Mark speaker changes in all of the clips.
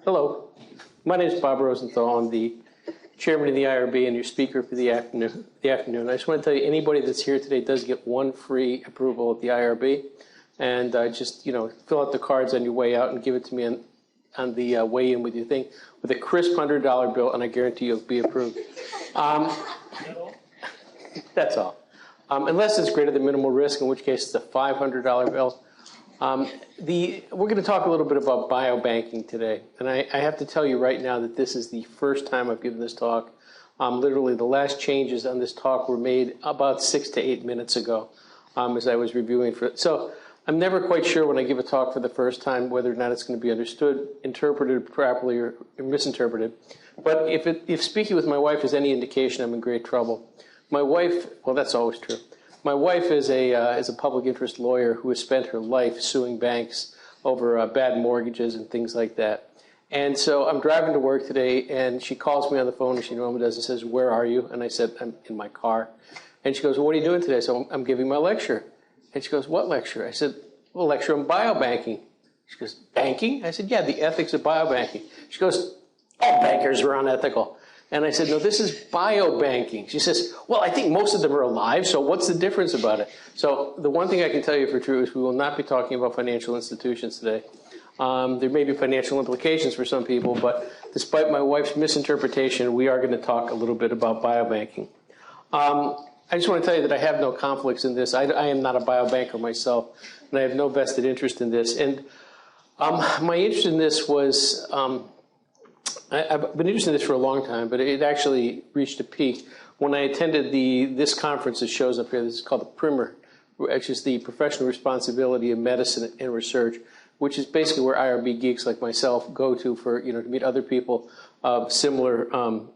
Speaker 1: Hello, my name is Bob Rosenthal. I'm the chairman of the IRB and your speaker for the afternoon. I just want to tell you, anybody that's here today does get one free approval at the IRB, and just fill out the cards on your way out and give it to me on the way in with your thing with a crisp $100 bill, and I guarantee you'll be approved. That's all. Unless it's greater than minimal risk, in which case it's a $500 bill. We're going to talk a little bit about biobanking today, and I have to tell you right now that this is the first time I've given this talk. Literally, the last changes on this talk were made about 6 to 8 minutes ago as I was reviewing for it. So I'm never quite sure when I give a talk for the first time whether or not it's going to be understood, interpreted properly, or misinterpreted. But if speaking with my wife is any indication, I'm in great trouble. My wife, well, that's always true. My wife is a public interest lawyer who has spent her life suing banks over bad mortgages and things like that. And so I'm driving to work today, and she calls me on the phone, as she normally does, and says, "Where are you?" And I said, "I'm in my car." And she goes, "Well, what are you doing today?" So I'm giving my lecture. And she goes, "What lecture?" I said, "Well, a lecture on biobanking." She goes, "Banking?" I said, "Yeah, the ethics of biobanking." She goes, "All bankers are unethical." And I said, "No, this is biobanking." She says, "Well, I think most of them are alive, so what's the difference about it?" So the one thing I can tell you for true is we will not be talking about financial institutions today. There may be financial implications for some people, but despite my wife's misinterpretation, we are going to talk a little bit about biobanking. I just want to tell you that I have no conflicts in this. I am not a biobanker myself, and I have no vested interest in this. And my interest in this was... I've been interested in this for a long time, but it actually reached a peak when I attended this conference that shows up here. This is called the PRIMER, which is the Professional Responsibility of Medicine and Research, which is basically where IRB geeks like myself go to for to meet other people of similar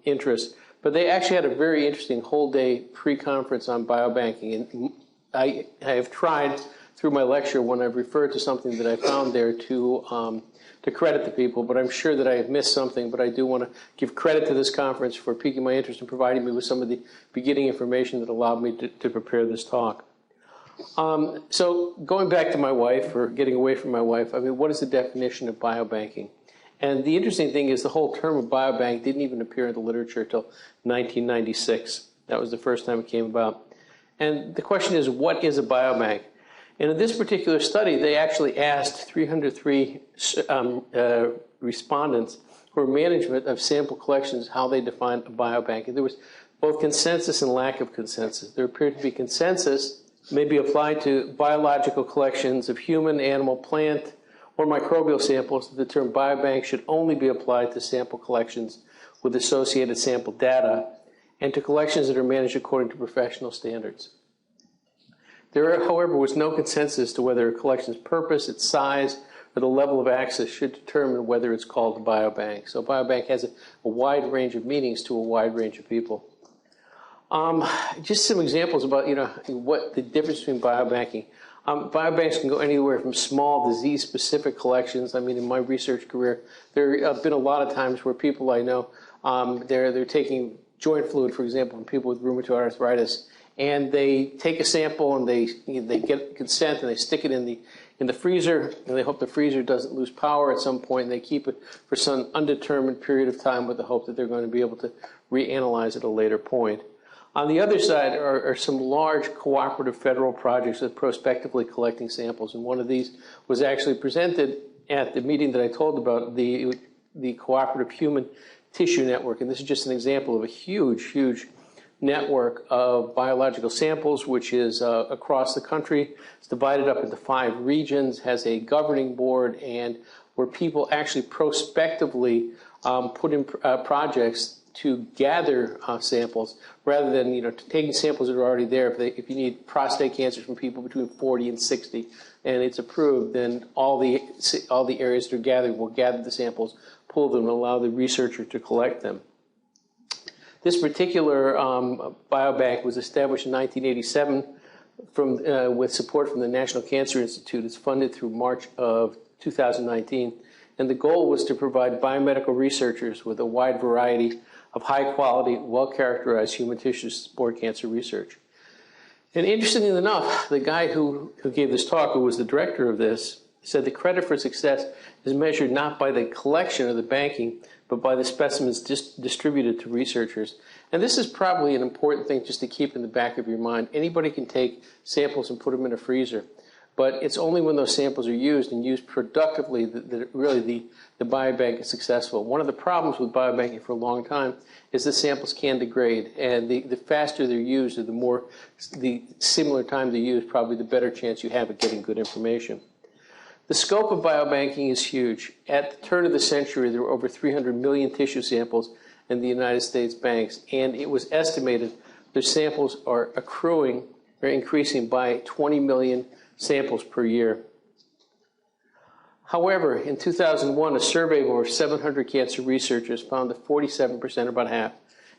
Speaker 1: interests. But they actually had a very interesting whole-day pre-conference on biobanking, and I have tried through my lecture when I've referred to something that I found there to credit the people, but I'm sure that I have missed something. But I do want to give credit to this conference for piquing my interest and providing me with some of the beginning information that allowed me to prepare this talk. So going back to my wife, or getting away from my wife, I mean, what is the definition of biobanking? And the interesting thing is the whole term of biobank didn't even appear in the literature until 1996. That was the first time it came about. And the question is, what is a biobank? And in this particular study, they actually asked 303 respondents who were management of sample collections how they defined a biobank. And there was both consensus and lack of consensus. There appeared to be consensus, may be applied to biological collections of human, animal, plant, or microbial samples. The term biobank should only be applied to sample collections with associated sample data and to collections that are managed according to professional standards. There, however, was no consensus to whether a collection's purpose, its size, or the level of access should determine whether it's called a biobank. So a biobank has a wide range of meanings to a wide range of people. Just some examples about what the difference between biobanking. Biobanks can go anywhere from small disease-specific collections. I mean, in my research career, there have been a lot of times where people I know, they're taking joint fluid, for example, from people with rheumatoid arthritis, and they take a sample and they get consent and they stick it in the freezer, and they hope the freezer doesn't lose power at some point, and they keep it for some undetermined period of time with the hope that they're going to be able to reanalyze at a later point. On the other side are some large cooperative federal projects with prospectively collecting samples, and one of these was actually presented at the meeting that I told about, the Cooperative Human Tissue Network, and this is just an example of a huge network of biological samples, which is across the country. It's divided up into 5 regions, has a governing board, and where people actually prospectively put in projects to gather samples rather than taking samples that are already there. If you need prostate cancer from people between 40 and 60 and it's approved, then all the areas that are gathered will gather the samples, pull them, and allow the researcher to collect them. This particular biobank was established in 1987 with support from the National Cancer Institute. It's funded through March of 2019. And the goal was to provide biomedical researchers with a wide variety of high-quality, well-characterized human tissue to support cancer research. And interestingly enough, the guy who gave this talk, who was the director of this, said the credit for success is measured not by the collection or the banking, but by the specimens distributed to researchers. And this is probably an important thing just to keep in the back of your mind. Anybody can take samples and put them in a freezer, but it's only when those samples are used and used productively that really the biobank is successful. One of the problems with biobanking for a long time is the samples can degrade, and the faster they're used or the similar time they're used, probably the better chance you have of getting good information. The scope of biobanking is huge. At the turn of the century, there were over 300 million tissue samples in the United States banks, and it was estimated their samples are accruing or increasing by 20 million samples per year. However, in 2001, a survey of over 700 cancer researchers found that 47%, about half,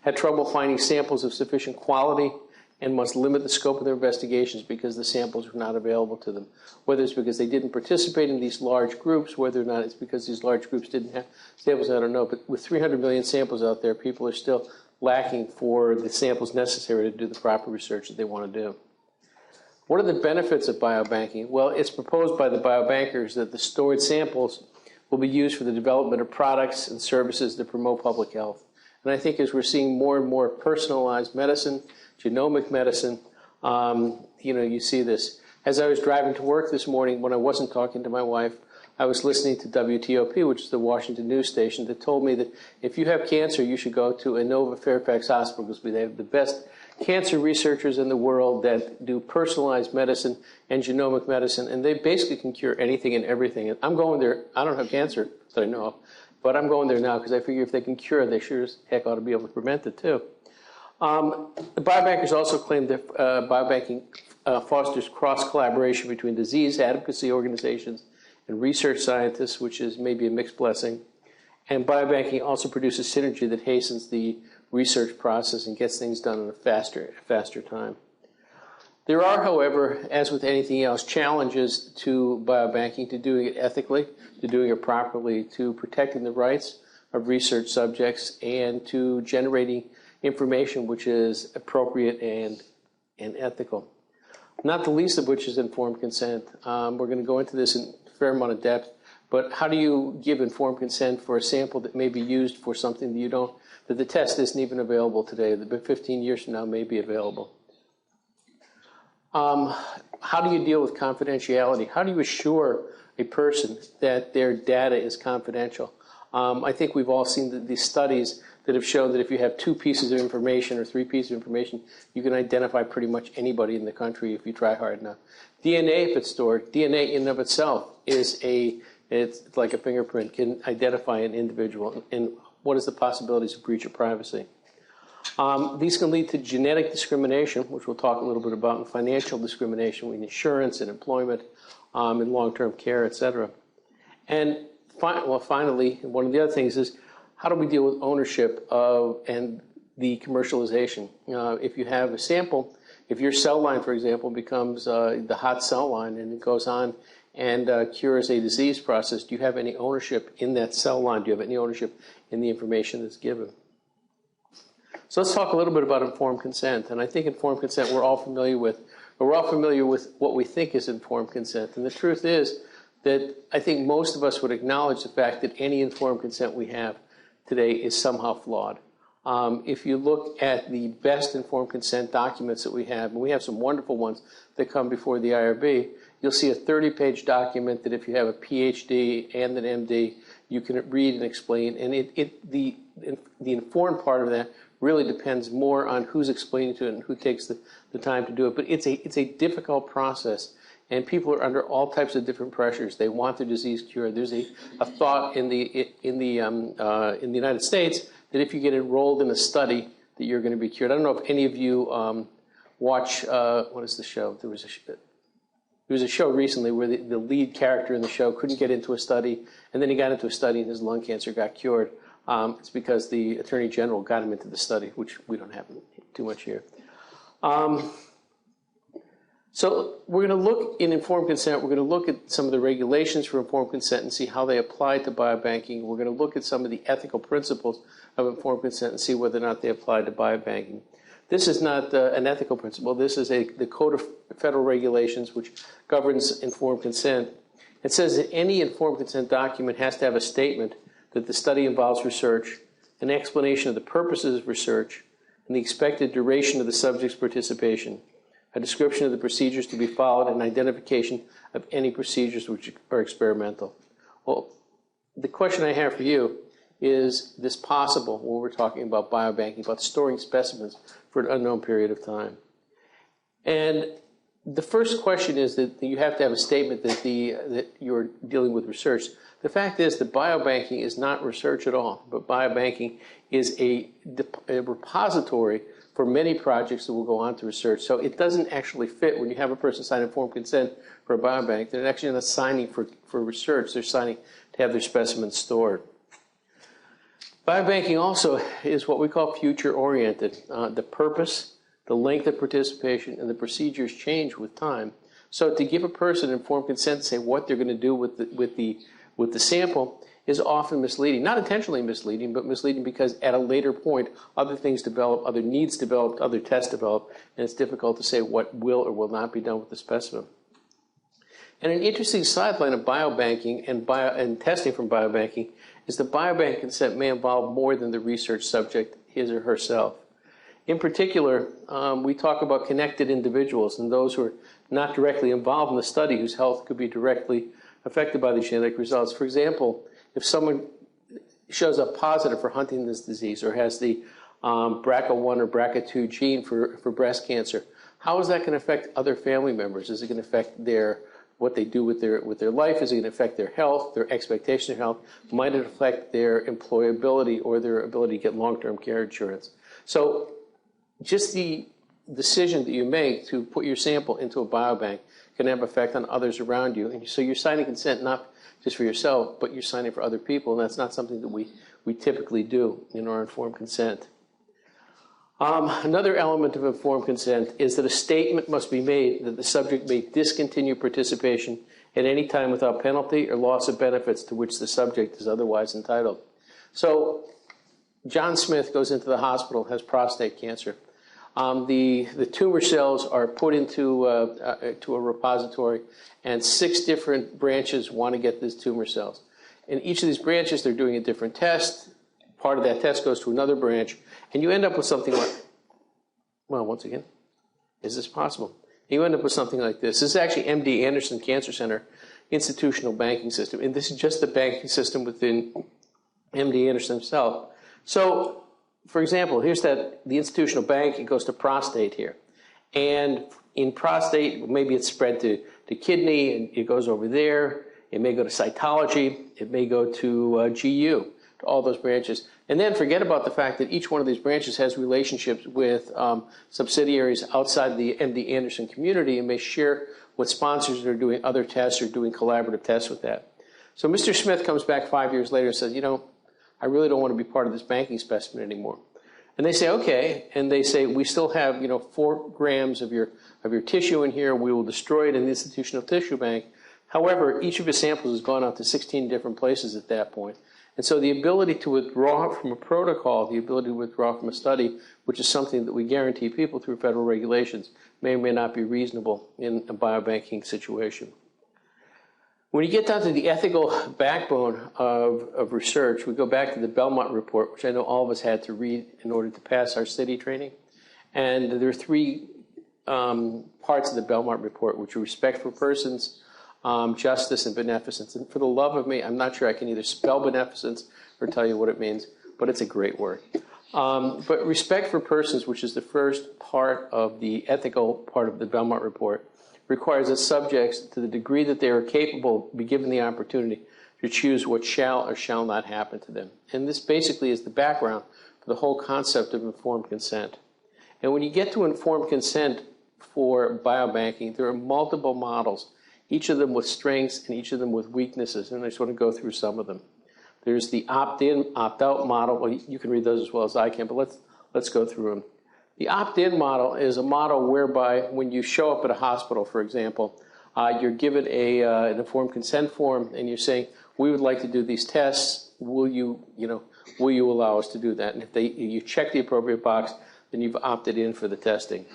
Speaker 1: had trouble finding samples of sufficient quality and must limit the scope of their investigations because the samples were not available to them. Whether it's because they didn't participate in these large groups, whether or not it's because these large groups didn't have samples, I don't know. But with 300 million samples out there, people are still lacking for the samples necessary to do the proper research that they want to do. What are the benefits of biobanking? Well, it's proposed by the biobankers that the stored samples will be used for the development of products and services that promote public health. And I think as we're seeing more and more personalized medicine, genomic medicine, you see this. As I was driving to work this morning, when I wasn't talking to my wife, I was listening to WTOP, which is the Washington news station, that told me that if you have cancer, you should go to Inova Fairfax Hospital because they have the best cancer researchers in the world that do personalized medicine and genomic medicine, and they basically can cure anything and everything. And I'm going there. I don't have cancer that I know of, but I'm going there now because I figure if they can cure it, they sure as heck ought to be able to prevent it too. The biobankers also claim that biobanking fosters cross-collaboration between disease advocacy organizations and research scientists, which is maybe a mixed blessing. And biobanking also produces synergy that hastens the research process and gets things done in a faster time. There are, however, as with anything else, challenges to biobanking, to doing it ethically, to doing it properly, to protecting the rights of research subjects, and to generating information which is appropriate and ethical. Not the least of which is informed consent. We're going to go into this in a fair amount of depth, but how do you give informed consent for a sample that may be used for something that the test isn't even available today, that 15 years from now may be available? How do you deal with confidentiality? How do you assure a person that their data is confidential? I think we've all seen these studies that have shown that if you have 2 pieces of information or 3 pieces of information, you can identify pretty much anybody in the country if you try hard enough. DNA, if it's stored, DNA in and of itself it's like a fingerprint, can identify an individual. And what is the possibilities of breach of privacy? These can lead to genetic discrimination, which we'll talk a little bit about, and financial discrimination with insurance and employment and long-term care, et cetera. And finally, one of the other things is, how do we deal with ownership and the commercialization? If you have a sample, if your cell line, for example, becomes the hot cell line and it goes on and cures a disease process, do you have any ownership in that cell line? Do you have any ownership in the information that's given? So let's talk a little bit about informed consent. And I think informed consent we're all familiar with. But we're all familiar with what we think is informed consent. And the truth is that I think most of us would acknowledge the fact that any informed consent we have today is somehow flawed. If you look at the best informed consent documents that we have, and we have some wonderful ones that come before the IRB, you'll see a 30-page document that if you have a PhD and an MD, you can read and explain. And the informed part of that really depends more on who's explaining to it and who takes the time to do it. But it's a difficult process. And people are under all types of different pressures. They want their disease cured. There's a thought in the United States that if you get enrolled in a study, that you're going to be cured. I don't know if any of you watch what is the show? There was a show recently where the lead character in the show couldn't get into a study, and then he got into a study and his lung cancer got cured. It's because the Attorney General got him into the study, which we don't have too much here. So we're going to look in informed consent. We're going to look at some of the regulations for informed consent and see how they apply to biobanking. We're going to look at some of the ethical principles of informed consent and see whether or not they apply to biobanking. This is not an ethical principle. This is the Code of Federal Regulations, which governs informed consent. It says that any informed consent document has to have a statement that the study involves research, an explanation of the purposes of research, and the expected duration of the subject's participation, a description of the procedures to be followed, and identification of any procedures which are experimental. Well, the question I have for you is this possible when we're talking about biobanking, about storing specimens for an unknown period of time? And the first question is that you have to have a statement that you're dealing with research. The fact is that biobanking is not research at all, but biobanking is a repository for many projects that will go on to research. So it doesn't actually fit when you have a person sign informed consent for a biobank. They're actually not signing for research. They're signing to have their specimens stored. Biobanking also is what we call future-oriented. The purpose, the length of participation, and the procedures change with time. So to give a person informed consent to say what they're going to do with the sample is often misleading. Not intentionally misleading, but misleading because at a later point, other things develop, other needs develop, other tests develop, and it's difficult to say what will or will not be done with the specimen. And an interesting sideline of biobanking and testing from biobanking is that biobank consent may involve more than the research subject, his or herself. In particular, we talk about connected individuals and those who are not directly involved in the study whose health could be directly affected by the genetic results. For example, if someone shows up positive for Huntington's disease or has the BRCA1 or BRCA2 gene for breast cancer, how is that going to affect other family members? Is it going to affect what they do with their life? Is it going to affect their health, their expectation of health? Might it affect their employability or their ability to get long-term care insurance? So just the decision that you make to put your sample into a biobank can have an effect on others around you. And so you're signing consent not just for yourself, but you're signing for other people, and that's not something that we typically do in our informed consent. Another element of informed consent is that a statement must be made that the subject may discontinue participation at any time without penalty or loss of benefits to which the subject is otherwise entitled. So John Smith goes into the hospital, has prostate cancer. The tumor cells are put into to a repository, and 6 different branches want to get these tumor cells. In each of these branches, they're doing a different test. Part of that test goes to another branch, and you end up with something like, well, once again, is this possible? You end up with something like this. This is actually MD Anderson Cancer Center institutional banking system, and this is just the banking system within MD Anderson himself. So, for example, here's the institutional bank. It goes to prostate here. And in prostate, maybe it's spread to kidney, and it goes over there. It may go to cytology. It may go to GU, to all those branches. And then forget about the fact that each one of these branches has relationships with subsidiaries outside the MD Anderson community and may share with sponsors that are doing other tests or doing collaborative tests with that. So Mr. Smith comes back 5 years later and says, I really don't want to be part of this banking specimen anymore. And they say, okay. And they say, we still have, 4 grams of your tissue in here. We will destroy it in the institutional tissue bank. However, each of his samples has gone out to 16 different places at that point. And so the ability to withdraw from a protocol, the ability to withdraw from a study, which is something that we guarantee people through federal regulations, may or may not be reasonable in a biobanking situation. When you get down to the ethical backbone of research, we go back to the Belmont Report, which I know all of us had to read in order to pass our city training. And there are 3 parts of the Belmont Report, which are respect for persons, justice, and beneficence. And for the love of me, I'm not sure I can either spell beneficence or tell you what it means, but it's a great word. But respect for persons, which is the first part of the ethical part of the Belmont Report, requires that subjects, to the degree that they are capable, be given the opportunity to choose what shall or shall not happen to them. And this basically is the background for the whole concept of informed consent. And when you get to informed consent for biobanking, there are multiple models, each of them with strengths and each of them with weaknesses, and I just want to go through some of them. There's the opt-in, opt-out model. Well, you can read those as well as I can, but let's go through them. The opt-in model is a model whereby when you show up at a hospital, for example, you're given an informed consent form, and you're saying, we would like to do these tests. Will you allow us to do that? And if you check the appropriate box, then you've opted in for the testing.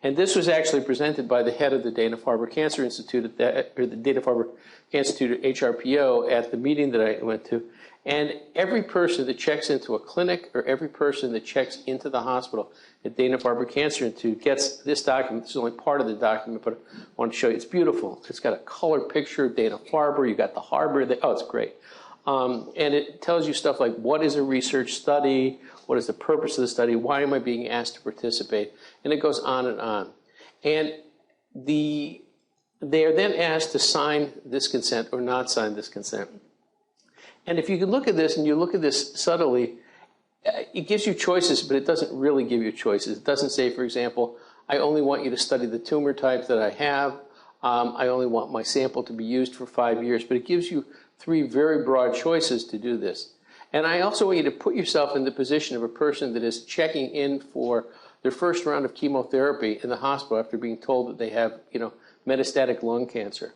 Speaker 1: And this was actually presented by the head of the Dana-Farber Cancer Institute, or the Dana-Farber Cancer Institute at HRPO at the meeting that I went to. And every person that checks into a clinic or every person that checks into the hospital at Dana-Farber Cancer Institute gets this document. This is only part of the document, but I want to show you. It's beautiful. It's got a color picture of Dana-Farber. You got the harbor there. Oh, it's great. And it tells you stuff like what is a research study, what is the purpose of the study, why am I being asked to participate, and it goes on and on. And they are then asked to sign this consent or not sign this consent. And if you can look at this and you look at this subtly, it gives you choices, but it doesn't really give you choices. It doesn't say, for example, I only want you to study the tumor type that I have. I only want my sample to be used for 5 years, but it gives you 3 very broad choices to do this. And I also want you to put yourself in the position of a person that is checking in for their first round of chemotherapy in the hospital after being told that they have, metastatic lung cancer.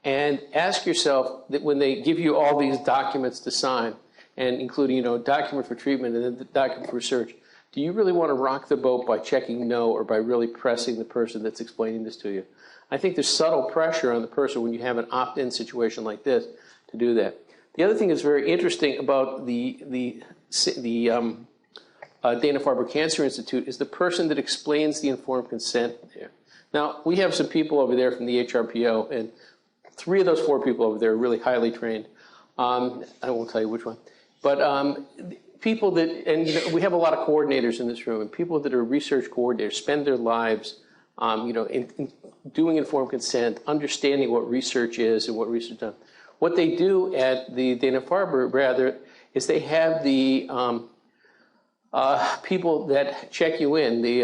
Speaker 1: And ask yourself that when they give you all these documents to sign, and including, document for treatment and then the document for research, do you really want to rock the boat by checking no or by really pressing the person that's explaining this to you? I think there's subtle pressure on the person when you have an opt-in situation like this to do that. The other thing that's very interesting about the Dana-Farber Cancer Institute is the person that explains the informed consent there. Now, we have some people over there from the HRPO, and 3 of those 4 people over there are really highly trained. I won't tell you which one. But people that, and we have a lot of coordinators in this room, and people that are research coordinators spend their lives in doing informed consent, understanding what research is and what research is done. What they do at the Dana-Farber, rather, is they have the people that check you in, the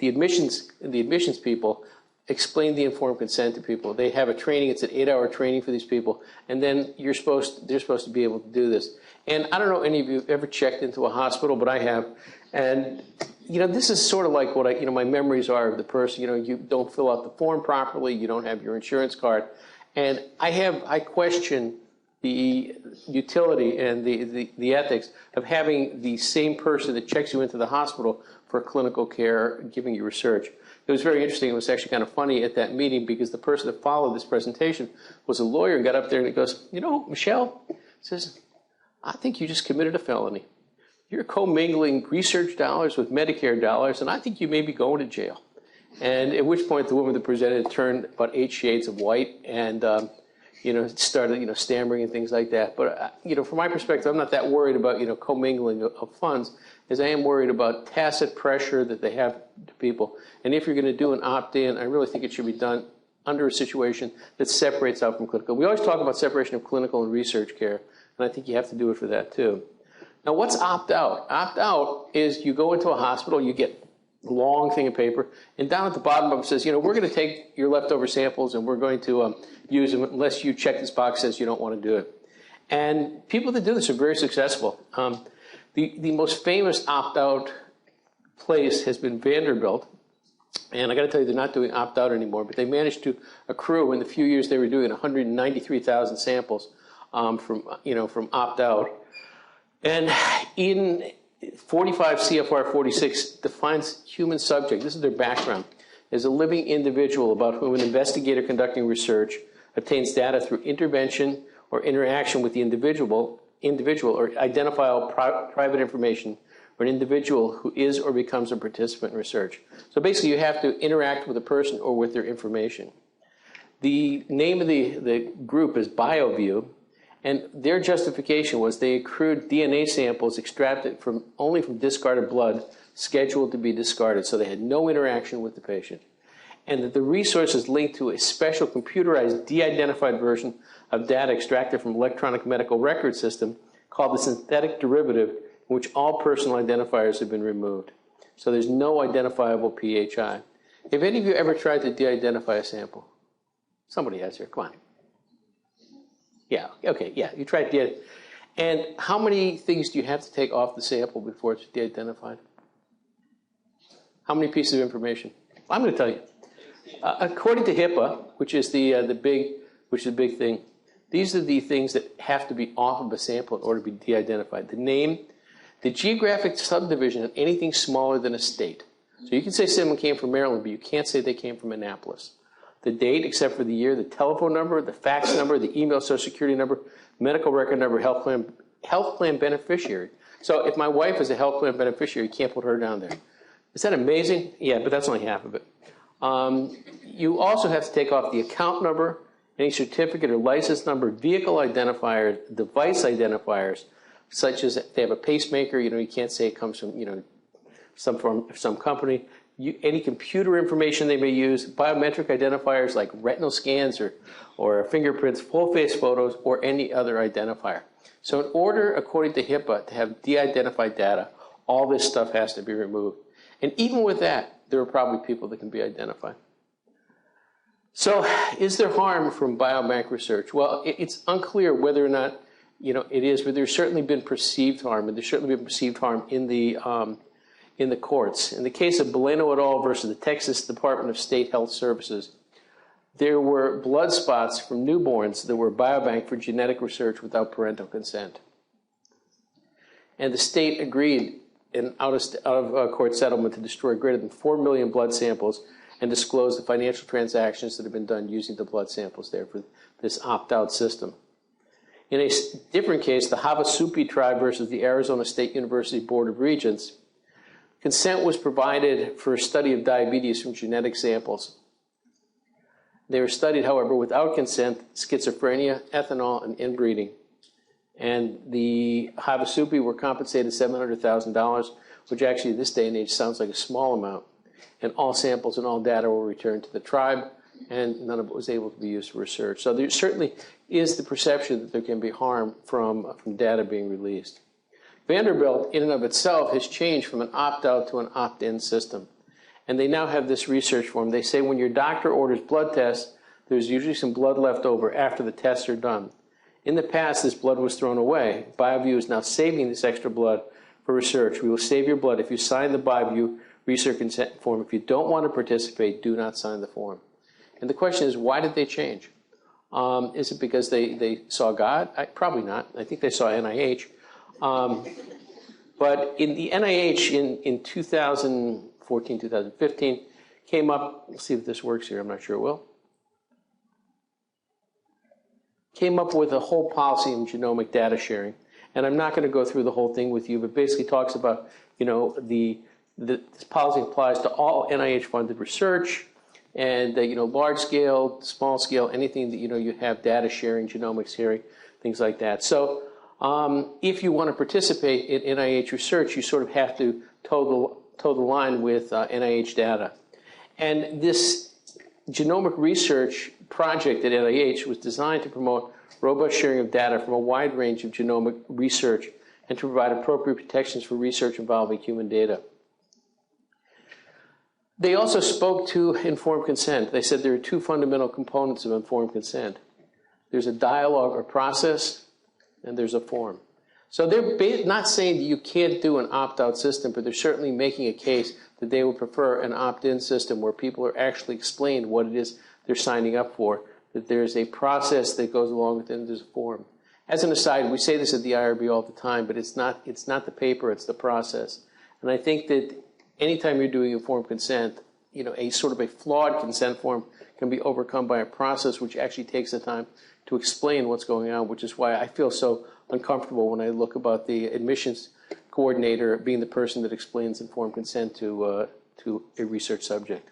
Speaker 1: admissions people, explain the informed consent to people. They have a training. It's an 8-hour training for these people, and then they're supposed to be able to do this. And I don't know any of you have ever checked into a hospital, but I have. And this is sort of like what my memories are of the person. You don't fill out the form properly. You don't have your insurance card. And I question the utility and the ethics of having the same person that checks you into the hospital for clinical care giving you research. It was very interesting. It was actually kind of funny at that meeting because the person that followed this presentation was a lawyer and got up there and he goes, Michelle, says, I think you just committed a felony. You're commingling research dollars with Medicare dollars, and I think you may be going to jail. And at which point the woman that presented turned about 8 shades of white and, started, stammering and things like that. But, from my perspective, I'm not that worried about, commingling of funds as I am worried about tacit pressure that they have to people. And if you're going to do an opt-in, I really think it should be done under a situation that separates out from clinical. We always talk about separation of clinical and research care, and I think you have to do it for that too. Now, what's opt-out? Opt-out is you go into a hospital, you get a long thing of paper, and down at the bottom of it says, we're going to take your leftover samples and we're going to use them unless you check this box that says you don't want to do it. And people that do this are very successful. The most famous opt-out place has been Vanderbilt. And I got to tell you, they're not doing opt-out anymore, but they managed to accrue in the few years they were doing 193,000 samples from opt-out. And in 45 CFR 46 defines human subject, this is their background, as a living individual about whom an investigator conducting research obtains data through intervention or interaction with the individual or identifiable private information or an individual who is or becomes a participant in research. So basically you have to interact with a person or with their information. The name of the group is BioView, and their justification was they accrued DNA samples extracted only from discarded blood scheduled to be discarded, so they had no interaction with the patient. And that the resource is linked to a special computerized de-identified version of data extracted from electronic medical record system called the synthetic derivative, in which all personal identifiers have been removed. So there's no identifiable PHI. Have any of you ever tried to de-identify a sample? Somebody has here, come on. Yeah, okay, yeah, you tried to. And how many things do you have to take off the sample before it's de-identified? How many pieces of information? I'm going to tell you. According to HIPAA, which is the big thing, these are the things that have to be off of a sample in order to be de-identified. The name, the geographic subdivision of anything smaller than a state. So you can say someone came from Maryland, but you can't say they came from Annapolis. The date, except for the year, the telephone number, the fax number, the email, social security number, medical record number, health plan beneficiary. So if my wife is a health plan beneficiary, you can't put her down there. Is that amazing? Yeah, but that's only half of it. You also have to take off the account number, any certificate or license number, vehicle identifiers, device identifiers, such as if they have a pacemaker, you can't say it comes from, some company. Any computer information they may use, biometric identifiers like retinal scans or fingerprints, full face photos, or any other identifier. So in order, according to HIPAA, to have de-identified data, all this stuff has to be removed. And even with that, there are probably people that can be identified. So is there harm from biobank research? Well, it's unclear whether or not it is, but there's certainly been perceived harm, and there's certainly been perceived harm in the courts. In the case of Boleno et al. Versus the Texas Department of State Health Services, there were blood spots from newborns that were biobanked for genetic research without parental consent. And the state agreed in out-of-court settlement to destroy greater than 4 million blood samples and disclose the financial transactions that have been done using the blood samples there for this opt-out system. In a different case, the Havasupai tribe versus the Arizona State University Board of Regents, consent was provided for a study of diabetes from genetic samples. They were studied, however, without consent, schizophrenia, ethanol, and inbreeding. And the Havasupai were compensated $700,000, which actually this day and age sounds like a small amount. And all samples and all data were returned to the tribe, and none of it was able to be used for research. So there certainly is the perception that there can be harm from data being released. Vanderbilt, in and of itself, has changed from an opt-out to an opt-in system. And they now have this research form. They say when your doctor orders blood tests, there's usually some blood left over after the tests are done. In the past, this blood was thrown away. BioView is now saving this extra blood for research. We will save your blood if you sign the BioView research consent form. If you don't want to participate, do not sign the form. And the question is, why did they change? Is it because they saw God? Probably not. I think they saw NIH. But in the NIH in 2014, 2015, came up, let's see if this works here, I'm not sure it will, came up with a whole policy in genomic data sharing. And I'm not going to go through the whole thing with you, but basically talks about, this policy applies to all NIH-funded research and, large scale, small scale, anything that, you have data sharing, genomics sharing, things like that. So if you want to participate in NIH research, you sort of have to toe the line with NIH data. And this genomic research project at NIH was designed to promote robust sharing of data from a wide range of genomic research and to provide appropriate protections for research involving human data. They also spoke to informed consent. They said there are two fundamental components of informed consent. There's a dialogue or process, and there's a form. So they're not saying that you can't do an opt-out system, but they're certainly making a case that they would prefer an opt-in system where people are actually explained what it is they're signing up for, that there's a process that goes along with it, and there's a form. As an aside, we say this at the IRB all the time, but it's not the paper, it's the process. And I think that anytime you're doing informed consent, a sort of a flawed consent form can be overcome by a process which actually takes the time to explain what's going on, which is why I feel so uncomfortable when I look about the admissions coordinator being the person that explains informed consent to a research subject.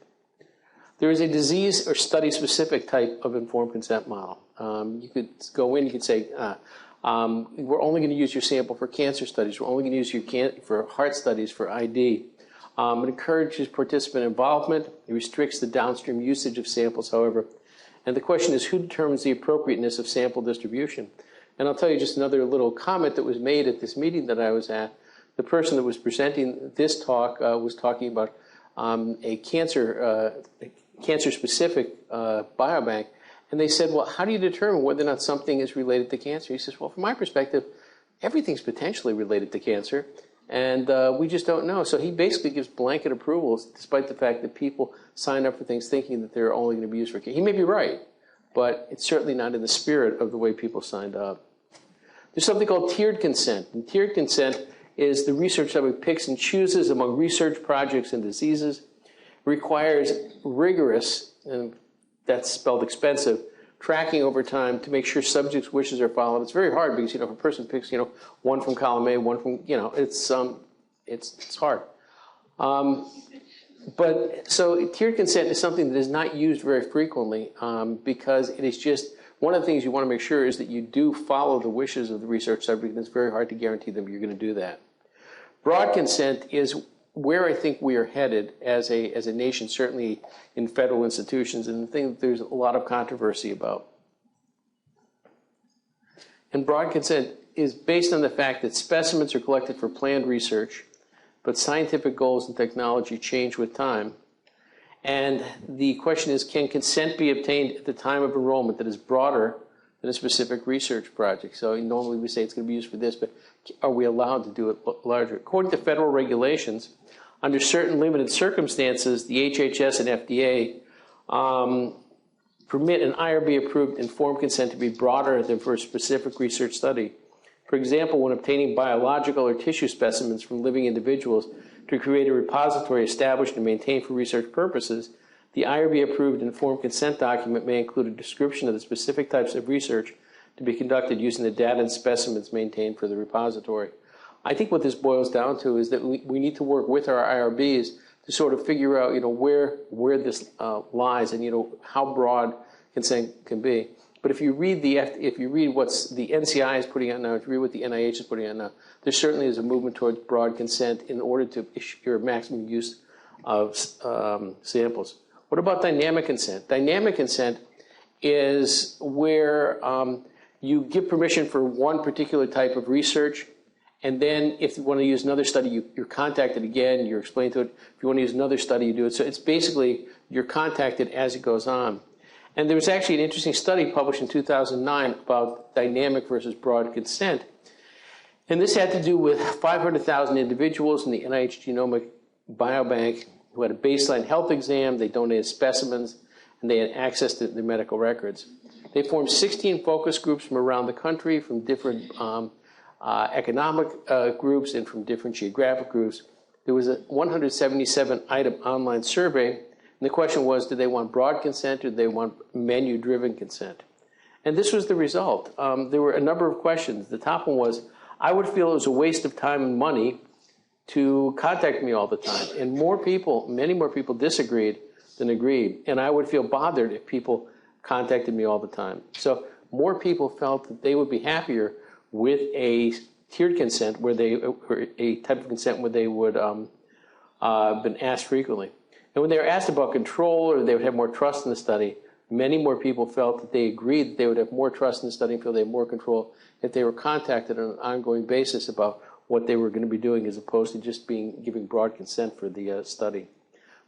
Speaker 1: There is a disease or study-specific type of informed consent model. You could go in, you could say, we're only going to use your sample for cancer studies. We're only going to use your for heart studies, for ID. It encourages participant involvement. It restricts the downstream usage of samples, however. And the question is, who determines the appropriateness of sample distribution? And I'll tell you just another little comment that was made at this meeting that I was at. The person that was presenting this talk was talking about a cancer-specific biobank. And they said, well, how do you determine whether or not something is related to cancer? He says, well, from my perspective, everything's potentially related to cancer. And we just don't know. So he basically gives blanket approvals, despite the fact that people sign up for things thinking that they're only going to be used for cancer. He may be right, but it's certainly not in the spirit of the way people signed up. There's something called tiered consent. And tiered consent is the research subject picks and chooses among research projects and diseases, requires rigorous, and that's spelled expensive, tracking over time to make sure subjects' wishes are followed. It's very hard because, if a person picks, one from column A, one from, it's hard. But so tiered consent is something that is not used very frequently because it is just, one of the things you want to make sure is that you do follow the wishes of the research subject, and it's very hard to guarantee them you're going to do that. Broad consent is where I think we are headed as a nation, certainly in federal institutions, and the thing that there's a lot of controversy about. And broad consent is based on the fact that specimens are collected for planned research, but scientific goals and technology change with time. And the question is, can consent be obtained at the time of enrollment that is broader than a specific research project? So normally we say it's going to be used for this, but are we allowed to do it larger? According to federal regulations, under certain limited circumstances, the HHS and FDA permit an IRB-approved informed consent to be broader than for a specific research study. For example, when obtaining biological or tissue specimens from living individuals to create a repository established and maintained for research purposes, the IRB-approved informed consent document may include a description of the specific types of research to be conducted using the data and specimens maintained for the repository. I think what this boils down to is that we need to work with our IRBs to sort of figure out, where this lies and, how broad consent can be. But if you read what's the NCI is putting out now, if you read what the NIH is putting out now, there certainly is a movement towards broad consent in order to ensure maximum use of samples. What about dynamic consent? Dynamic consent is where you give permission for one particular type of research, and then if you want to use another study, you're contacted again, you're explained to it. If you want to use another study, you do it. So it's basically you're contacted as it goes on. And there was actually an interesting study published in 2009 about dynamic versus broad consent. And this had to do with 500,000 individuals in the NIH Genomic Biobank who had a baseline health exam, they donated specimens, and they had access to their medical records. They formed 16 focus groups from around the country, from different economic groups and from different geographic groups. There was a 177-item online survey. And the question was, do they want broad consent or do they want menu-driven consent? And this was the result. There were a number of questions. The top one was, I would feel it was a waste of time and money to contact me all the time. And many more people disagreed than agreed. And I would feel bothered if people contacted me all the time. So more people felt that they would be happier with a tiered consent, or a type of consent where they would been asked frequently. And when they were asked about control or they would have more trust in the study, many more people felt that they agreed that they would have more trust in the study and feel they had more control if they were contacted on an ongoing basis about what they were going to be doing as opposed to just giving broad consent for the study.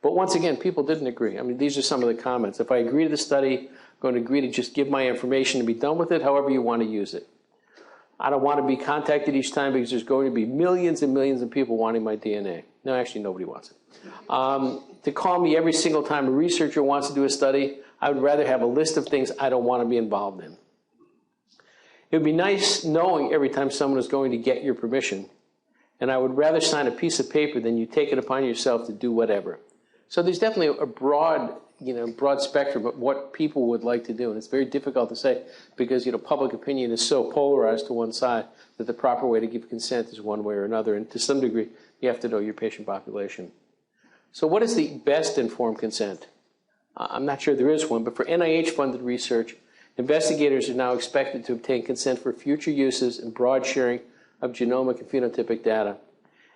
Speaker 1: But once again, people didn't agree. I mean, these are some of the comments. If I agree to the study, I'm going to agree to just give my information and be done with it, however you want to use it. I don't want to be contacted each time because there's going to be millions and millions of people wanting my DNA. No, actually, nobody wants it. To call me every single time a researcher wants to do a study, I would rather have a list of things I don't want to be involved in. It would be nice knowing every time someone is going to get your permission, and I would rather sign a piece of paper than you take it upon yourself to do whatever. So there's definitely a broad spectrum of what people would like to do, and it's very difficult to say because public opinion is so polarized to one side that the proper way to give consent is one way or another, and to some degree you have to know your patient population. So what is the best informed consent? I'm not sure there is one, but for NIH-funded research, investigators are now expected to obtain consent for future uses and broad sharing of genomic and phenotypic data.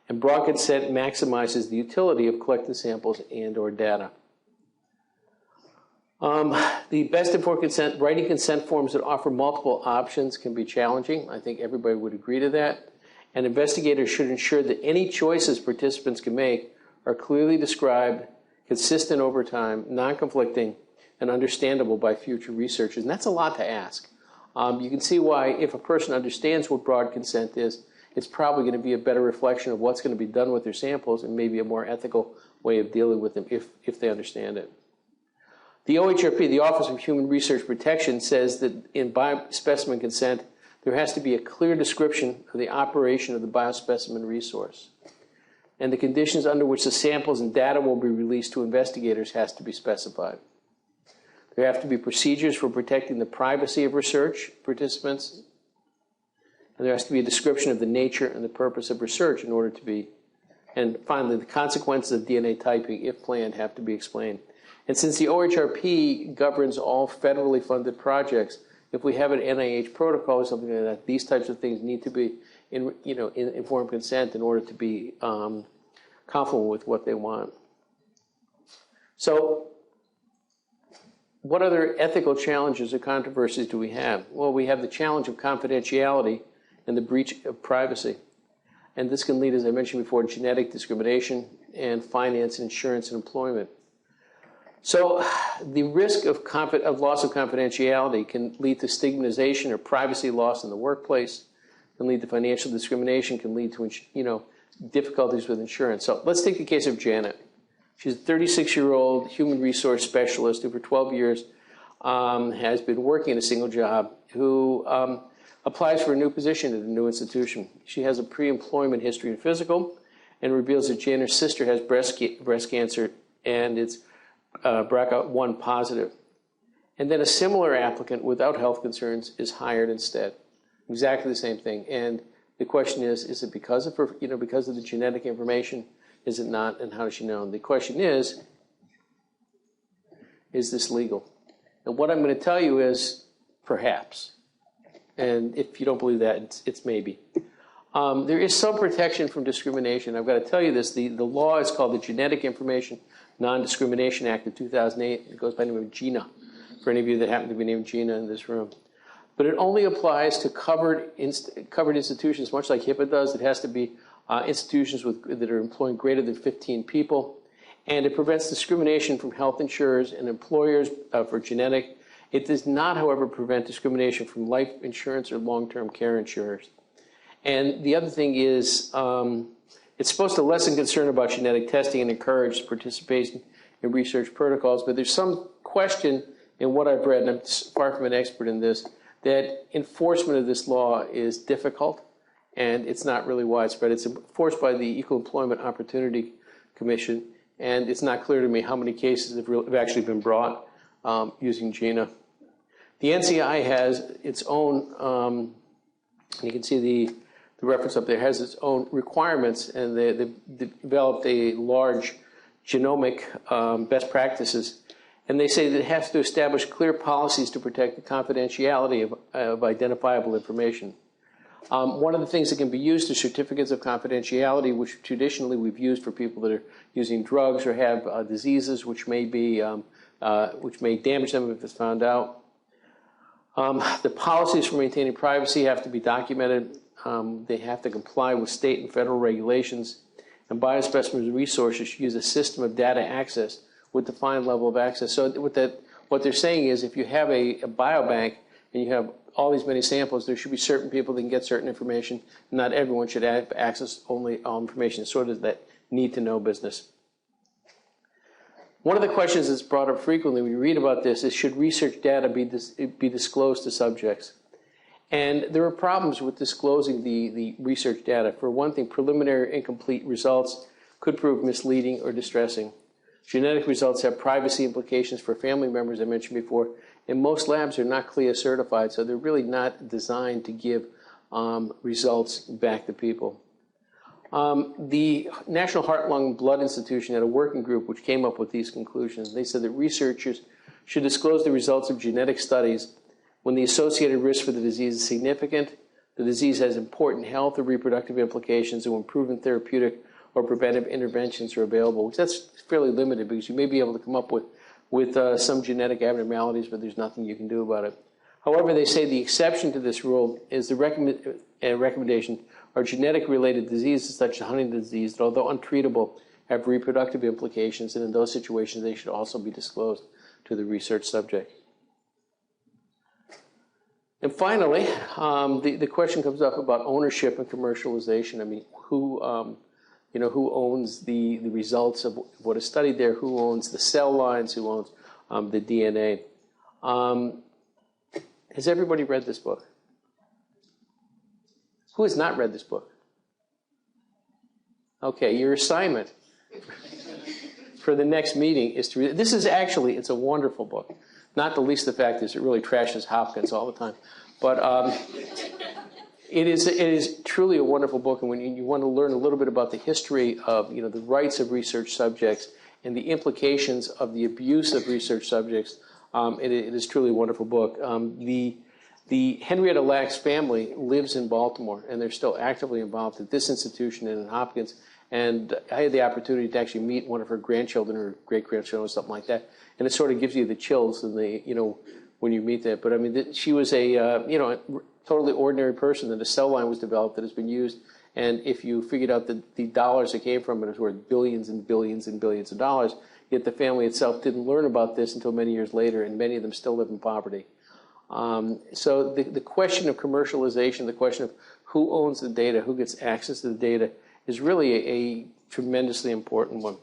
Speaker 1: And broad consent maximizes the utility of collecting samples and/or data. The best informed consent, writing consent forms that offer multiple options can be challenging. I think everybody would agree to that. And investigators should ensure that any choices participants can make are clearly described, consistent over time, non-conflicting, and understandable by future researchers. And that's a lot to ask. You can see why if a person understands what broad consent is, it's probably going to be a better reflection of what's going to be done with their samples and maybe a more ethical way of dealing with them if they understand it. The OHRP, the Office of Human Research Protection, says that in biospecimen consent, There has to be a clear description of the operation of the biospecimen resource. And the conditions under which the samples and data will be released to investigators has to be specified. There have to be procedures for protecting the privacy of research participants. And there has to be a description of the nature and the purpose of research in order to be. And finally, the consequences of DNA typing, if planned, have to be explained. And since the OHRP governs all federally funded projects, if we have an NIH protocol or something like that, these types of things need to be in informed consent in order to be conformable with what they want. So, what other ethical challenges or controversies do we have? Well, we have the challenge of confidentiality and the breach of privacy. And this can lead, as I mentioned before, to genetic discrimination and finance, insurance, and employment. So the risk of loss of confidentiality can lead to stigmatization or privacy loss in the workplace, can lead to financial discrimination, can lead to difficulties with insurance. So let's take the case of Janet. She's a 36-year-old human resource specialist who for 12 years has been working in a single job, who applies for a new position at a new institution. She has a pre-employment history in physical and reveals that Janet's sister has breast cancer and it's BRCA1 positive. And then a similar applicant without health concerns is hired instead. Exactly the same thing. And the question is it because of her, because of the genetic information? Is it not? And how does she know? And the question is this legal? And what I'm going to tell you is perhaps. And if you don't believe that, it's maybe. There is some protection from discrimination. I've got to tell you this. The law is called the Genetic Information Non-Discrimination Act of 2008. It goes by the name of GINA, for any of you that happen to be named Gina in this room. But it only applies to covered institutions, much like HIPAA does. It has to be institutions that are employing greater than 15 people. And it prevents discrimination from health insurers and employers for genetic. It does not, however, prevent discrimination from life insurance or long-term care insurers. And the other thing is it's supposed to lessen concern about genetic testing and encourage participation in research protocols. But there's some question in what I've read, and I'm far from an expert in this, that enforcement of this law is difficult and it's not really widespread. It's enforced by the Equal Employment Opportunity Commission, and it's not clear to me how many cases have actually been brought using GINA. The NCI has its own, you can see the reference up there, has its own requirements, and they've developed a large genomic best practices. And they say that it has to establish clear policies to protect the confidentiality of identifiable information. One of the things that can be used is certificates of confidentiality, which traditionally we've used for people that are using drugs or have diseases which may damage them if it's found out. The policies for maintaining privacy have to be documented. They have to comply with state and federal regulations. And biospecimen resources use a system of data access with defined level of access. So what they're saying is if you have a biobank and you have all these many samples, there should be certain people that can get certain information. Not everyone should have access only all information. It's sort of that need-to-know business. One of the questions that's brought up frequently when you read about this is, should research data be disclosed to subjects? And there are problems with disclosing the research data. For one thing, preliminary incomplete results could prove misleading or distressing. Genetic results have privacy implications for family members, I mentioned before, and most labs are not CLIA certified, so they're really not designed to give results back to people. The National Heart, Lung, Blood Institution had a working group which came up with these conclusions. They said that researchers should disclose the results of genetic studies when the associated risk for the disease is significant, the disease has important health or reproductive implications, and when proven therapeutic or preventive interventions are available, which that's fairly limited because you may be able to come up with some genetic abnormalities, but there's nothing you can do about it. However, they say the exception to this rule is the recommendation are genetic-related diseases such as Huntington's disease that, although untreatable, have reproductive implications, and in those situations they should also be disclosed to the research subject. And finally, the question comes up about ownership and commercialization. I mean, who owns the results of what is studied there? Who owns the cell lines? Who owns the DNA? Has everybody read this book? Who has not read this book? Okay, your assignment for the next meeting is to read. This is actually, it's a wonderful book. Not the least the fact is it really trashes Hopkins all the time. But it is truly a wonderful book, and when you want to learn a little bit about the history of the rights of research subjects and the implications of the abuse of research subjects, it is truly a wonderful book. The Henrietta Lacks family lives in Baltimore, and they're still actively involved at this institution and in Hopkins. And I had the opportunity to actually meet one of her grandchildren or great-grandchildren or something like that, and it sort of gives you the chills and when you meet that. But I mean, she was a totally ordinary person, and a cell line was developed that has been used. And if you figured out that the dollars that came from it was worth billions and billions and billions of dollars, yet the family itself didn't learn about this until many years later, and many of them still live in poverty. So the question of commercialization, the question of who owns the data, who gets access to the data, is really a tremendously important one.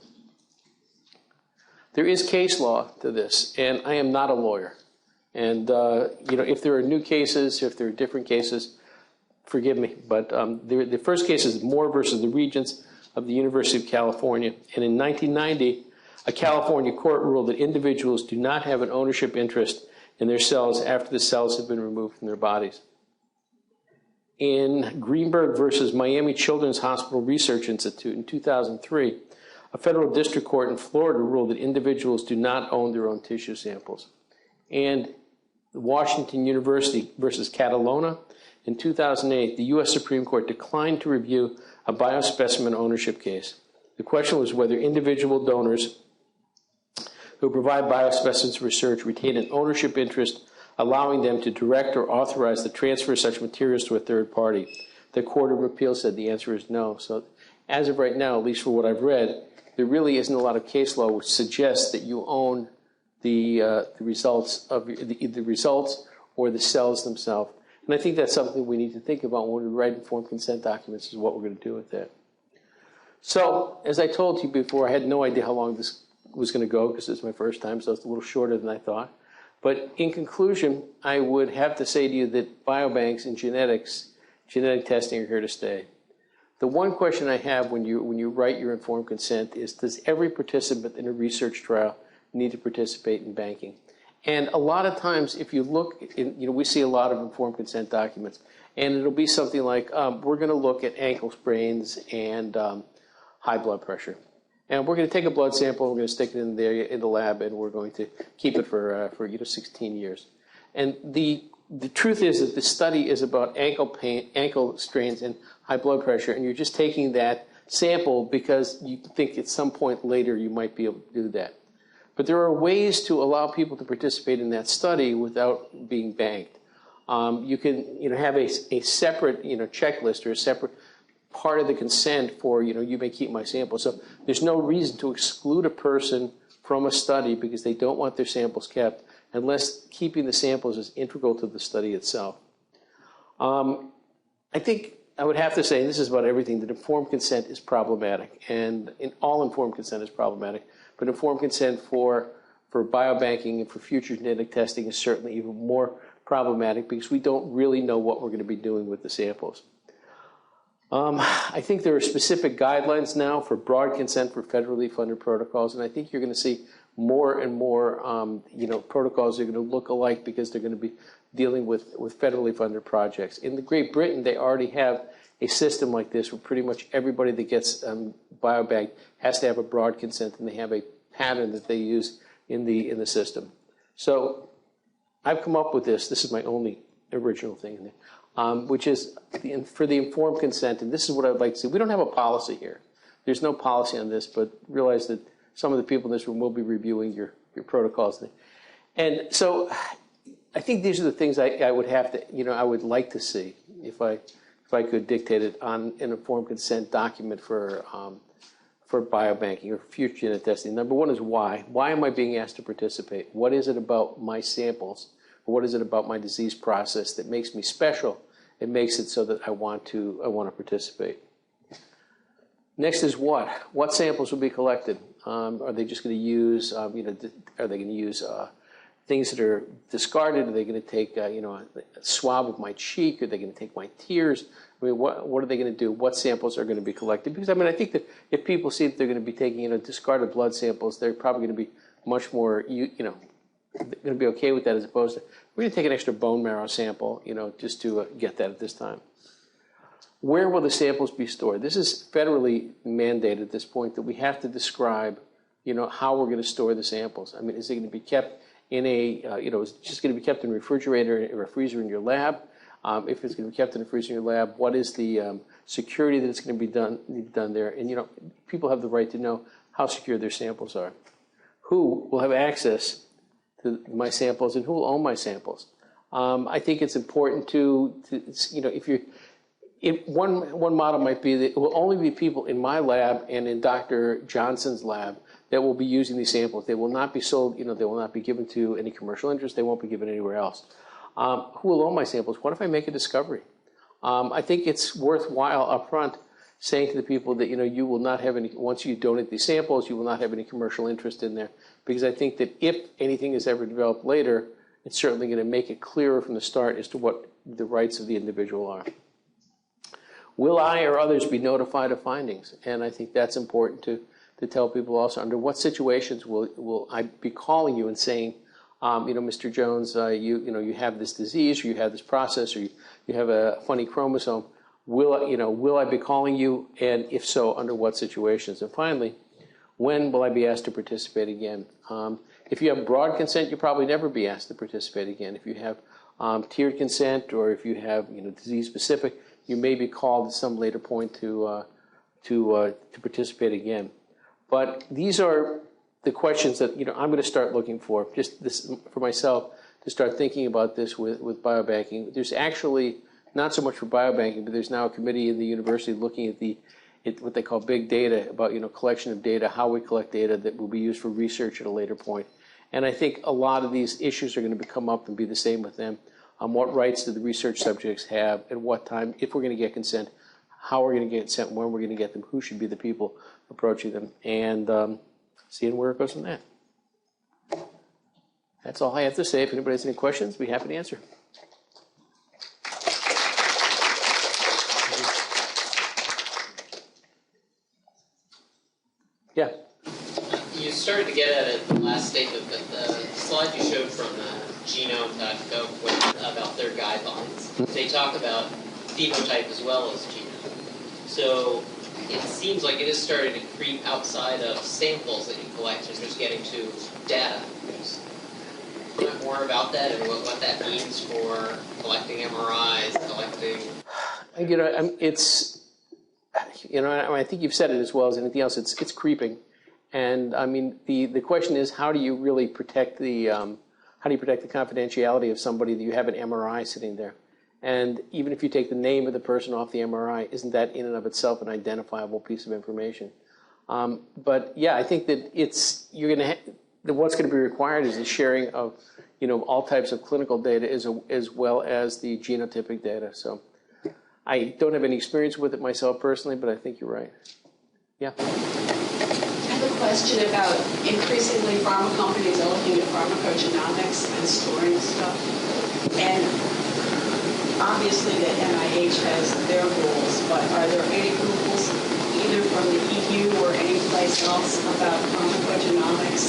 Speaker 1: There is case law to this, and I am not a lawyer. And if there are new cases, if there are different cases, forgive me. But the first case is Moore versus the Regents of the University of California. And in 1990, a California court ruled that individuals do not have an ownership interest in their cells after the cells have been removed from their bodies. In Greenberg versus Miami Children's Hospital Research Institute in 2003, a federal district court in Florida ruled that individuals do not own their own tissue samples. And Washington University versus Catalona in 2008, the U.S. Supreme Court declined to review a biospecimen ownership case. The question was whether individual donors who provide biospecimens research retain an ownership interest, allowing them to direct or authorize the transfer of such materials to a third party. The Court of Appeals said the answer is no. So as of right now, at least for what I've read, there really isn't a lot of case law which suggests that you own the results of the results or the cells themselves. And I think that's something we need to think about when we write informed consent documents, is what we're going to do with that. So, as I told you before, I had no idea how long this was going to go because it's my first time, so it's a little shorter than I thought. But in conclusion, I would have to say to you that biobanks and genetic testing are here to stay. The one question I have when you write your informed consent is, does every participant in a research trial need to participate in banking? And a lot of times, if you look, we see a lot of informed consent documents, and it'll be something like, we're going to look at ankle sprains and high blood pressure. And we're going to take a blood sample, we're going to stick it in there in the lab, and we're going to keep it for 16 years. And the truth is that the study is about ankle pain, ankle strains, and high blood pressure, and you're just taking that sample because you think at some point later you might be able to do that. But there are ways to allow people to participate in that study without being banked. You can have a separate checklist or a separate part of the consent for you may keep my sample. So there's no reason to exclude a person from a study because they don't want their samples kept unless keeping the samples is integral to the study itself. I think I would have to say, and this is about everything, that informed consent is problematic, and all informed consent is problematic. But informed consent for biobanking and for future genetic testing is certainly even more problematic because we don't really know what we're going to be doing with the samples. I think there are specific guidelines now for broad consent for federally funded protocols, and I think you're going to see more and more protocols that are going to look alike because they're going to be dealing with federally funded projects. In Great Britain, they already have a system like this where pretty much everybody that gets biobanked has to have a broad consent, and they have a pattern that they use in the system. So I've come up with this. This is my only original thing in there, which is for the informed consent, and this is what I would like to see. We don't have a policy here. There's no policy on this, but realize that some of the people in this room will be reviewing your protocols. And so I think these are the things I would have to, I would like to see if I could dictate it on an informed consent document for biobanking or future genetic testing. Number one is why. Why am I being asked to participate? What is it about my samples? Or what is it about my disease process that makes me special? It makes it so that I want to participate. Next is what? What samples will be collected? Are they just going to use, are they going to use things that are discarded? Are they going to take, a swab of my cheek? Are they going to take my tears? I mean, what are they going to do? What samples are going to be collected? Because, I mean, I think that if people see that they're going to be taking, discarded blood samples, they're probably going to be much more, going to be okay with that as opposed to, we're going to take an extra bone marrow sample, just to get that at this time. Where will the samples be stored? This is federally mandated at this point that we have to describe, how we're going to store the samples. I mean, is it going to be kept in a, is it just going to be kept in a refrigerator or a freezer in your lab? If it's going to be kept in a freezer in your lab, what is the security that it's going to be done there? And, people have the right to know how secure their samples are. Who will have access to my samples and who will own my samples? I think it's important if one model might be that it will only be people in my lab and in Dr. Johnson's lab that will be using these samples. They will not be sold, they will not be given to any commercial interest. They won't be given anywhere else. Who will own my samples? What if I make a discovery? I think it's worthwhile up front saying to the people that, you will not have any, once you donate these samples, you will not have any commercial interest in there. Because I think that if anything is ever developed later, it's certainly going to make it clearer from the start as to what the rights of the individual are. Will I or others be notified of findings? And I think that's important to tell people also. Under what situations will I be calling you and saying, Mr. Jones, you have this disease, or you have this process, or you have a funny chromosome. Will I be calling you, and if so, under what situations? And finally, when will I be asked to participate again? If you have broad consent, you'll probably never be asked to participate again. If you have tiered consent, or if you have disease specific, you may be called at some later point to participate again. But these are the questions that I'm going to start looking for, just this for myself, to start thinking about this with biobanking. There's actually not so much for biobanking, but there's now a committee in the university looking at what they call big data, about collection of data, how we collect data that will be used for research at a later point. And I think a lot of these issues are going to come up and be the same with them. What rights do the research subjects have, at what time, if we're going to get consent, how we're going to get consent, when we're going to get them, who should be the people approaching them, and seeing where it goes from that. That's all I have to say. If anybody has any questions, I'd be happy to answer. Yeah.
Speaker 2: You started to get at it in the last statement, but the slide you showed from genome.gov about their guidelines, they talk about phenotype as well as genome. So it seems like it is starting to creep outside of samples that you collect and just getting to data. Talk more about that and what that means for collecting MRIs, collecting.
Speaker 1: I think you've said it as well as anything else. It's creeping, and I mean the question is, how do you really protect the confidentiality of somebody that you have an MRI sitting there? And even if you take the name of the person off the MRI, isn't that in and of itself an identifiable piece of information? But yeah, I think that what's going to be required is the sharing of all types of clinical data as well as the genotypic data. So I don't have any experience with it myself personally, but I think you're right. Yeah.
Speaker 3: I have a question about increasingly pharma companies are looking at pharmacogenomics and storing stuff. And obviously the NIH has their rules, but are there any rules either from the EU or any place else about pharmacogenomics?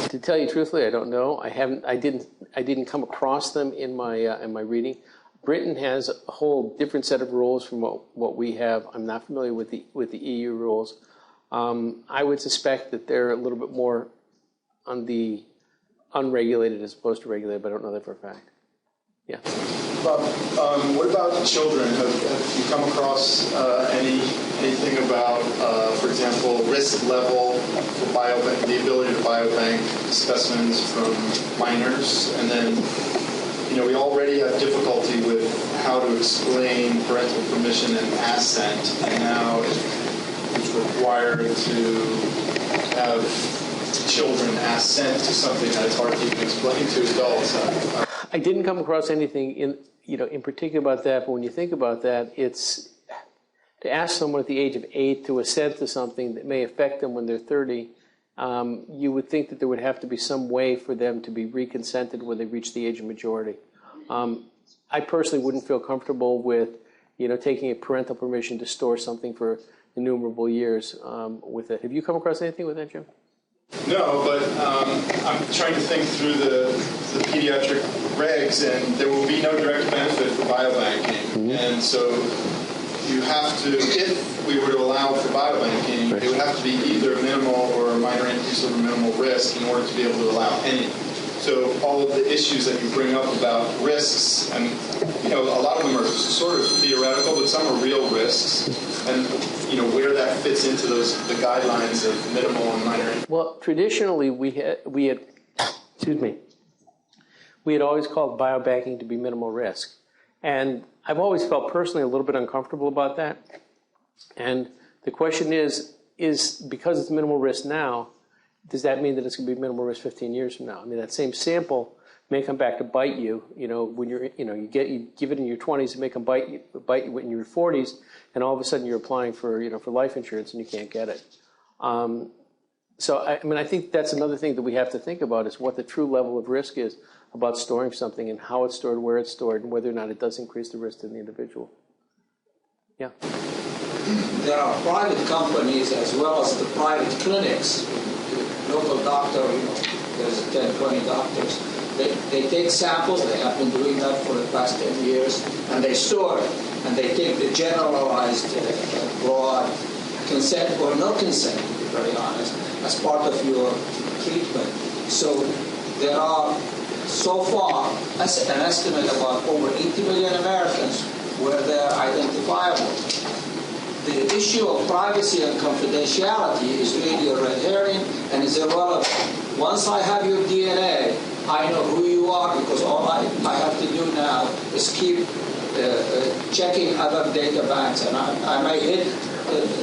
Speaker 1: To tell you truthfully, I don't know. I didn't come across them in my reading. Britain has a whole different set of rules from what we have. I'm not familiar with the EU rules. I would suspect that they're a little bit more on the unregulated as opposed to regulated, but I don't know that for a fact. Yeah.
Speaker 4: Bob, what about children? Have you come across anything about, for example, risk level for biobank, the ability to biobank specimens from minors? And then, we already have difficulty with how to explain parental permission and assent, and now it's required to have children assent to something that it's hard to even explain to adults.
Speaker 1: I didn't come across anything in particular about that, but when you think about that, it's to ask someone at the age of 8 to assent to something that may affect them when they're 30. You would think that there would have to be some way for them to be reconsented when they reach the age of majority. I personally wouldn't feel comfortable with, taking a parental permission to store something for innumerable years with it. Have you come across anything with that, Jim?
Speaker 4: No, but I'm trying to think through the pediatric regs, and there will be no direct benefit for biobanking. And so you have to, if we were to allow for biobanking, it would have to be either minimal or minor increase over minimal risk in order to be able to allow any. So all of the issues that you bring up about risks, and a lot of them are sort of theoretical, but some are real risks, and where that fits into the guidelines of minimal and minor.
Speaker 1: Well, traditionally we had always called biobanking to be minimal risk, and I've always felt personally a little bit uncomfortable about that. And the question is because it's minimal risk now, does that mean that it's going to be minimal risk 15 years from now? I mean, that same sample may come back to bite you. When you're, you give it in your 20s, it may come bite you in your 40s, and all of a sudden you're applying for, for life insurance and you can't get it. So I think that's another thing that we have to think about is what the true level of risk is about storing something and how it's stored, where it's stored, and whether or not it does increase the risk to the individual. Yeah.
Speaker 5: There are private companies as well as the private clinics. Local doctor, there's 10, 20 doctors. They take samples, they have been doing that for the past 10 years, and they store it. And they take the generalized, broad consent or no consent, to be very honest, as part of your treatment. So there are, so far, an estimate about over 80 million Americans where they're identifiable. The issue of privacy and confidentiality is really a red herring and is irrelevant. Once I have your DNA, I know who you are because all I have to do now is keep checking other data banks, and I may hit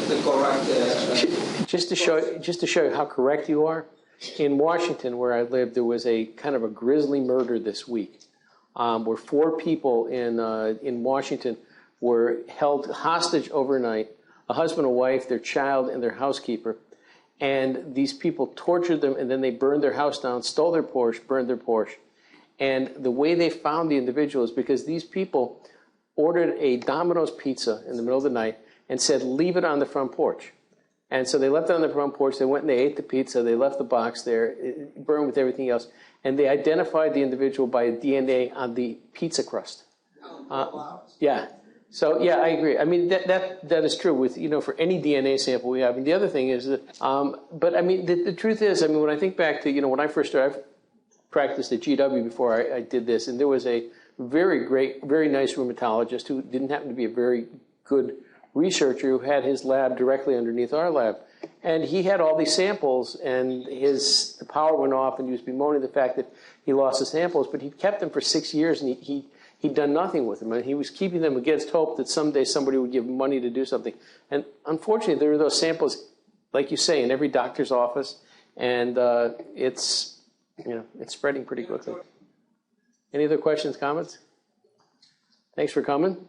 Speaker 5: the correct.
Speaker 1: Just to show you how correct you are, in Washington, where I live, there was a kind of a grisly murder this week, where 4 people in Washington were held hostage overnight, a husband and wife, their child, and their housekeeper. And these people tortured them, and then they burned their house down, stole their Porsche, burned their Porsche. And the way they found the individual is because these people ordered a Domino's pizza in the middle of the night and said, leave it on the front porch. And so they left it on the front porch, they went and they ate the pizza, they left the box there, it burned with everything else, and they identified the individual by DNA on the pizza crust. Yeah. So yeah, I agree. I mean, that is true with, for any DNA sample we have. And the other thing is that, but I mean, the truth is, I mean, when I think back to, when I first started, I practiced at GW before I did this, and there was a very nice rheumatologist who didn't happen to be a very good researcher who had his lab directly underneath our lab. And he had all these samples, and the power went off, and he was bemoaning the fact that he lost the samples, but he kept them for 6 years, and he'd done nothing with them. And he was keeping them against hope that someday somebody would give him money to do something. And unfortunately, there are those samples, like you say, in every doctor's office, and it's spreading pretty quickly. Any other questions, comments? Thanks for coming.